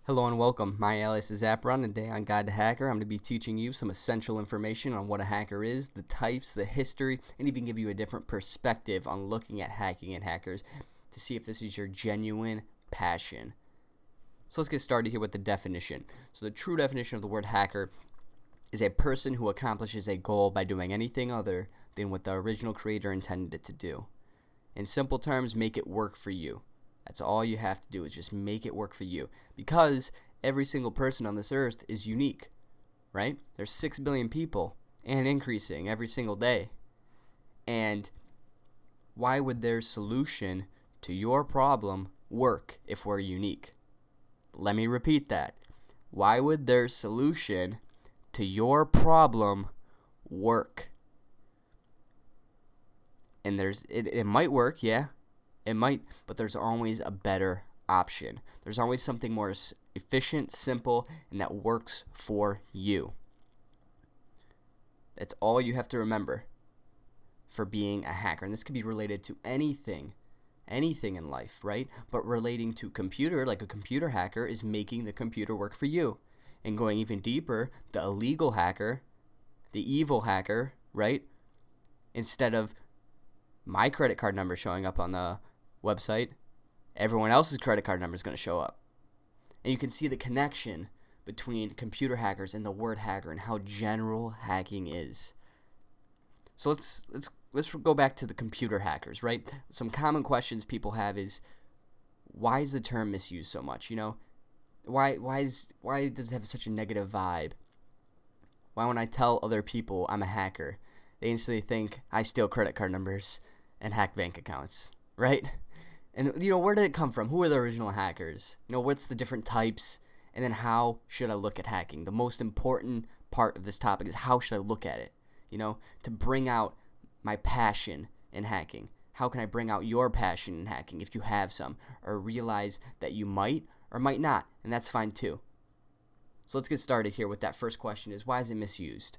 Hello and welcome. My alias is Apron, and today on Guide to Hacker, I'm going to be teaching you some essential information on what a hacker is, the types, the history, and even give you a different perspective on looking at hacking and hackers to see if this is your genuine passion. So let's get started here with the definition. So the true definition of the word hacker is a person who accomplishes a goal by doing anything other than what the original creator intended it to do. In simple terms, make it work for you. That's all you have to do is just make it work for you, because every single person on this earth is unique, right? There's 6 billion people and increasing every single day. And why would their solution to your problem work if we're unique? Let me repeat that. Why would their solution to your problem work? And it might work, yeah. It might, but there's always a better option. There's always something more efficient, simple, and that works for you. That's all you have to remember for being a hacker. And this could be related to anything in life, right? But relating to computer, like a computer hacker is making the computer work for you. And going even deeper, the illegal hacker, the evil hacker, right? Instead of my credit card number showing up on the website, everyone else's credit card number is going to show up. And you can see the connection between computer hackers and the word hacker and how general hacking is. So let's go back to the computer hackers, right? Some common questions people have is, why is the term misused so much? You know, why does it have such a negative vibe? Why when I tell other people I'm a hacker, they instantly think I steal credit card numbers and hack bank accounts, right? And, where did it come from? Who are the original hackers? What's the different types? And then how should I look at hacking? The most important part of this topic is how should I look at it? To bring out my passion in hacking. How can I bring out your passion in hacking if you have some? Or realize that you might or might not, and that's fine too. So let's get started here with that first question is, why is it misused?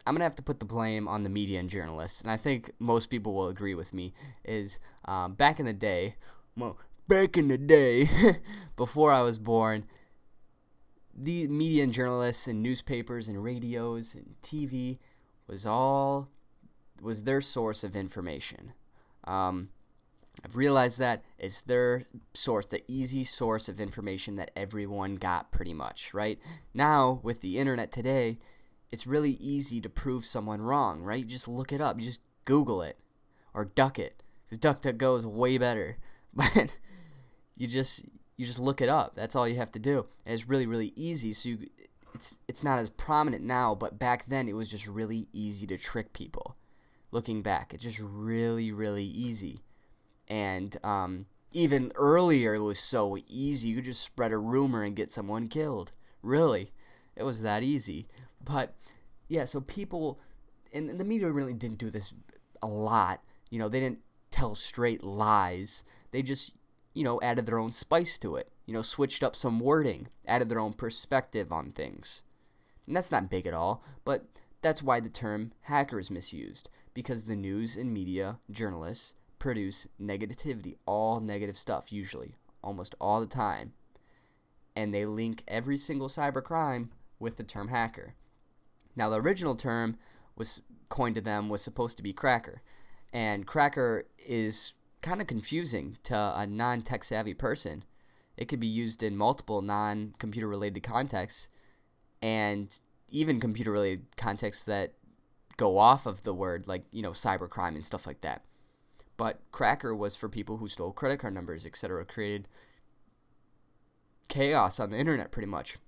I'm going to have to put the blame on the media and journalists, and I think most people will agree with me, is back in the day, before I was born, the media and journalists and newspapers and radios and TV was their source of information. I've realized that it's their source, the easy source of information that everyone got pretty much, right? Now, with the internet today, it's really easy to prove someone wrong, right? You just look it up. You just Google it or duck it, because DuckDuckGo is way better. But you just look it up. That's all you have to do, and it's really, really easy. So it's not as prominent now, but back then it was just really easy to trick people. Looking back, it's just really, really easy. And even earlier, it was so easy. You could just spread a rumor and get someone killed. Really, it was that easy. But yeah, so people, and the media really didn't do this a lot. They didn't tell straight lies. They just, added their own spice to it. Switched up some wording, added their own perspective on things. And that's not big at all, but that's why the term hacker is misused, because the news and media journalists produce negativity, all negative stuff usually, almost all the time. And they link every single cybercrime with the term hacker. Now, the original term was coined to them was supposed to be cracker. And cracker is kind of confusing to a non-tech savvy person. It could be used in multiple non-computer related contexts, and even computer related contexts that go off of the word, like, cybercrime and stuff like that. But cracker was for people who stole credit card numbers, etc., created chaos on the internet pretty much.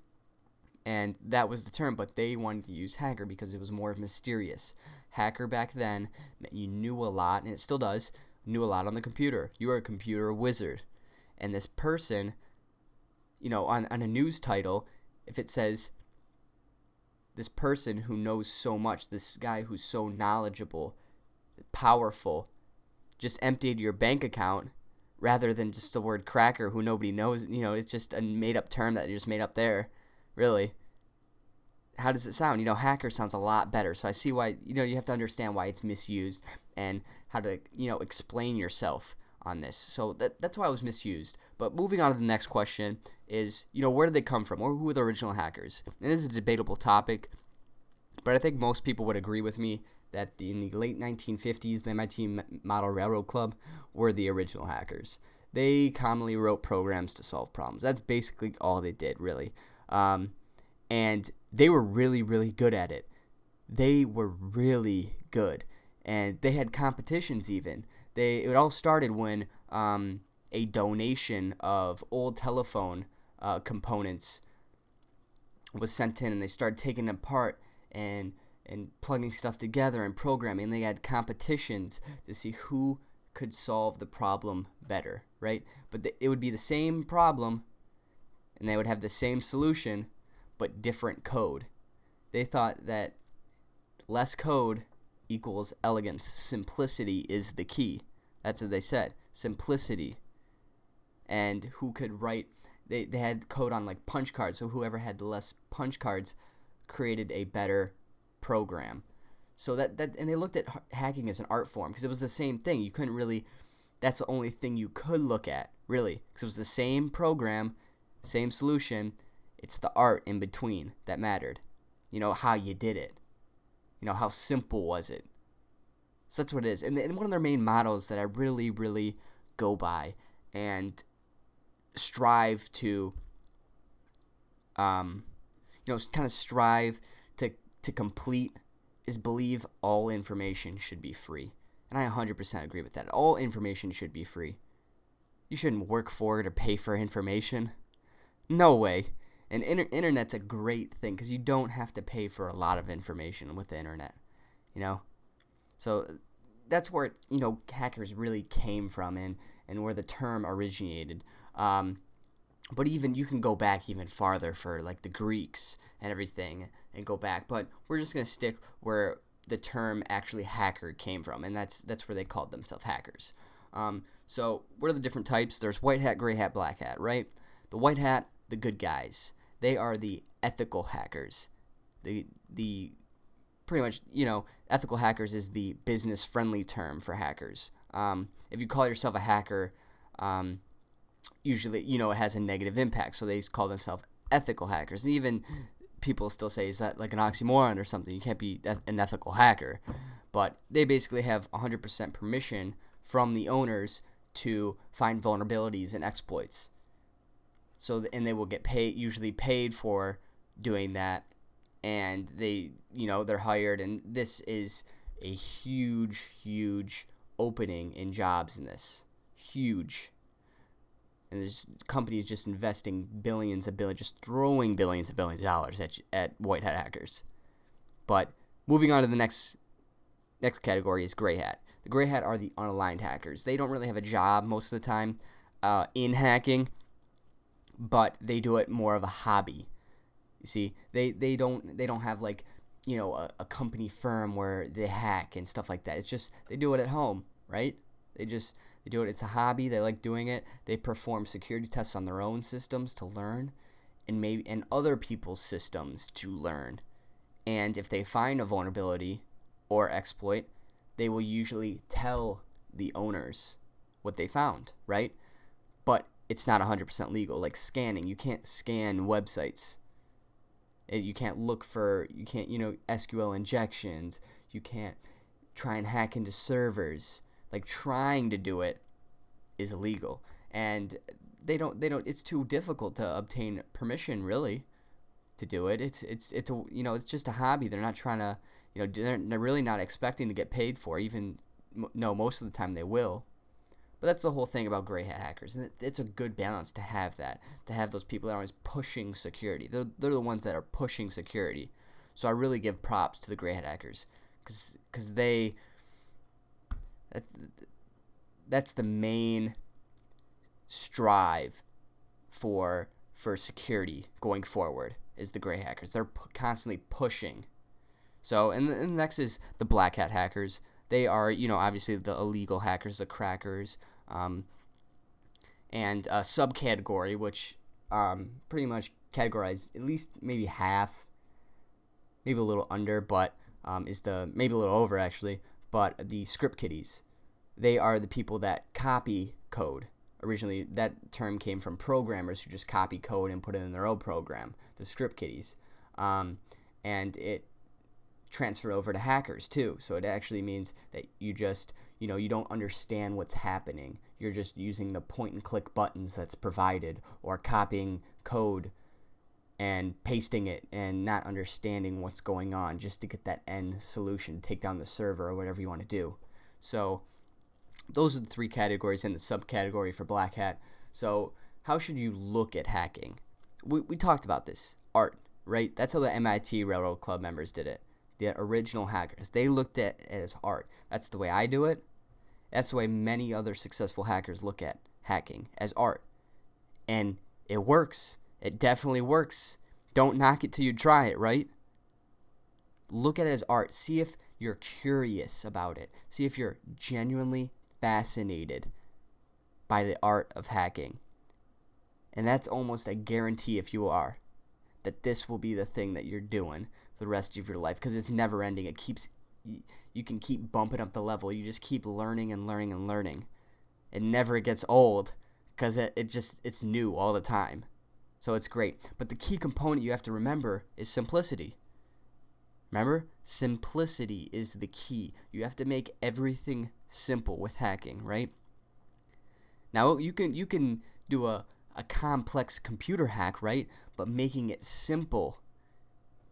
And that was the term, but they wanted to use hacker because it was more mysterious. Hacker back then meant you knew a lot, and it still does, knew a lot on the computer. You were a computer wizard. And this person, on a news title, if it says, this person who knows so much, this guy who's so knowledgeable, powerful, just emptied your bank account, rather than just the word cracker who nobody knows, it's just a made-up term that you just made up there. Really, how does it sound? Hacker sounds a lot better. So I see why, you have to understand why it's misused and how to, explain yourself on this. So that's why it was misused. But moving on to the next question is, where did they come from, or who were the original hackers? And this is a debatable topic, but I think most people would agree with me that in the late 1950s, the MIT Model Railroad Club were the original hackers. They commonly wrote programs to solve problems. That's basically all they did, really. And they were really, really good at it. They were really good. And they had competitions even. It all started when a donation of old telephone components was sent in, and they started taking them apart and plugging stuff together and programming. They had competitions to see who could solve the problem better, right? But it would be the same problem, and they would have the same solution, but different code. They thought that less code equals elegance. Simplicity is the key. That's what they said. Simplicity. And who could write, they had code on like punch cards, so whoever had the less punch cards created a better program. So that and they looked at hacking as an art form, because it was the same thing. You couldn't really, that's the only thing you could look at, really, because it was the same program, same solution. It's the art in between that mattered. How you did it. How simple was it? So that's what it is. And one of their main mottos that I really, really go by and strive to, kind of strive to complete is believe all information should be free. And I 100% agree with that. All information should be free. You shouldn't work for it or pay for information. No way. And internet's a great thing because you don't have to pay for a lot of information with the internet. So that's where, hackers really came from and where the term originated. But even you can go back even farther for like the Greeks and everything and go back. But we're just going to stick where the term actually hacker came from, and that's where they called themselves hackers. So what are the different types? There's white hat, gray hat, black hat, right? The white hat, the good guys. They are the ethical hackers. The pretty much, ethical hackers is the business-friendly term for hackers. If you call yourself a hacker, usually, it has a negative impact, so they call themselves ethical hackers. And even people still say, is that like an oxymoron or something? You can't be an ethical hacker. But they basically have 100% permission from the owners to find vulnerabilities and exploits. So, and they will get usually paid for doing that, and they're hired, and this is a huge, huge opening in jobs in this. Huge. And there's companies just investing just throwing billions of dollars at white hat hackers. But moving on to the next category is gray hat. The gray hat are the unaligned hackers. They don't really have a job most of the time in hacking, but they do it more of a hobby. You see, they don't have like, a company firm where they hack and stuff like that. It's just they do it at home, right? They do it. It's a hobby. They like doing it. They perform security tests on their own systems to learn, and other people's systems to learn. And if they find a vulnerability or exploit, they will usually tell the owners what they found, right? But it's not 100% legal. Like scanning, you can't scan websites. You can't SQL injections. You can't try and hack into servers. Like trying to do it is illegal, and they don't. It's too difficult to obtain permission really to do it. It's just a hobby. They're not trying to, they're really not expecting to get paid for. Most of the time they will. But that's the whole thing about gray hat hackers, and it's a good balance to have that. To have those people that are always pushing security. They're the ones that are pushing security. So I really give props to the gray hat hackers, because they. That's the main strive for security going forward is the gray hackers. They're constantly pushing. So, and the next is the black hat hackers. They are, obviously the illegal hackers, the crackers, and a subcategory which pretty much categorize at least maybe half, maybe a little under, but maybe a little over actually. But the script kiddies, they are the people that copy code originally that term came from programmers who just copy code and put it in their own program, the script kiddies. And it transferred over to hackers too. So it actually means that you just, you don't understand what's happening. You're just using the point and click buttons that's provided, or copying code and pasting it and not understanding what's going on just to get that end solution, take down the server or whatever you want to do. So those are the three categories in the subcategory for Black Hat. So how should you look at hacking? We talked about this. Art, right? That's how the MIT Railroad Club members did it. The original hackers. They looked at it as art. That's the way I do it. That's the way many other successful hackers look at hacking, as art. And it works. It definitely works. Don't knock it till you try it, right? Look at it as art. See if you're curious about it. See if you're genuinely fascinated by the art of hacking. And that's almost a guarantee, if you are, that this will be the thing that you're doing the rest of your life, because it's never ending. You can keep bumping up the level. You just keep learning and learning and learning. It never gets old, because it's new all the time. So it's great. But the key component you have to remember is simplicity. Remember? Simplicity is the key. You have to make everything simple with hacking, right? Now, you can do a complex computer hack, right? But making it simple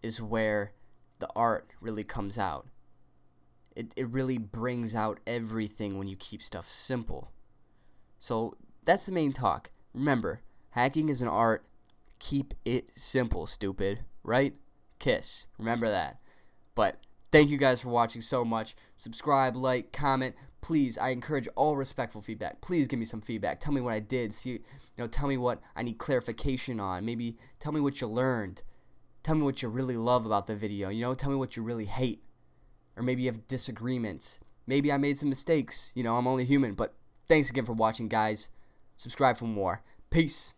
is where the art really comes out. It really brings out everything when you keep stuff simple. So that's the main talk. Remember, hacking is an art. Keep it simple, stupid, right? Kiss. Remember that. But thank you guys for watching so much. Subscribe, like, comment. Please, I encourage all respectful feedback. Please give me some feedback. Tell me what I did. Tell me what I need clarification on. Maybe tell me what you learned. Tell me what you really love about the video. Tell me what you really hate. Or maybe you have disagreements. Maybe I made some mistakes. I'm only human. But thanks again for watching, guys. Subscribe for more. Peace.